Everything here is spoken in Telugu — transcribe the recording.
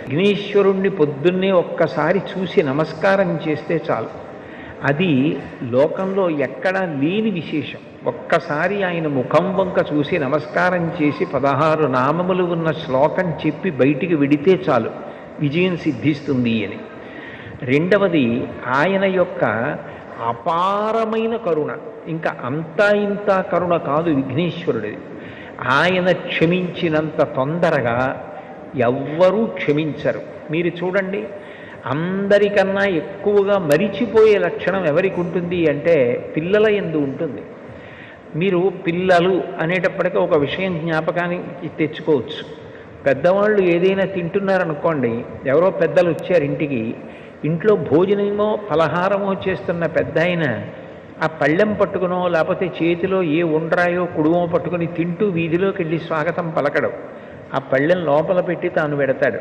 విఘ్నేశ్వరుణ్ణి పొద్దున్నే ఒక్కసారి చూసి నమస్కారం చేస్తే చాలు. అది లోకంలో ఎక్కడా లేని విశేషం. ఒక్కసారి ఆయన ముఖం వంక చూసి నమస్కారం చేసి 16 నామములు ఉన్న శ్లోకం చెప్పి బయటికి విడితే చాలు, విజయం సిద్ధిస్తుంది అని. రెండవది ఆయన యొక్క అపారమైన కరుణ. ఇంకా అంతా ఇంత కరుణ కాదు విఘ్నేశ్వరుడిది. ఆయన క్షమించినంత తొందరగా ఎవ్వరూ క్షమించరు. మీరు చూడండి, అందరికన్నా ఎక్కువగా మరిచిపోయే లక్షణం ఎవరికి ఉంటుంది అంటే పిల్లల యందు ఉంటుంది. మీరు పిల్లలు అనేటప్పటికీ ఒక విషయం జ్ఞాపకానికి తెచ్చుకోవచ్చు. పెద్దవాళ్ళు ఏదైనా తింటున్నారనుకోండి, ఎవరో పెద్దలు వచ్చారు ఇంటికి, ఇంట్లో భోజనమో ఫలహారమో చేస్తున్న పెద్ద ఆయన ఆ పళ్ళెం పట్టుకునో లేకపోతే చేతిలో ఏ ఉండ్రాయో కుడుమో పట్టుకుని తింటూ వీధిలోకి వెళ్ళి స్వాగతం పలకడం, ఆ పళ్ళెం లోపల పెట్టి తాను పెడతాడు.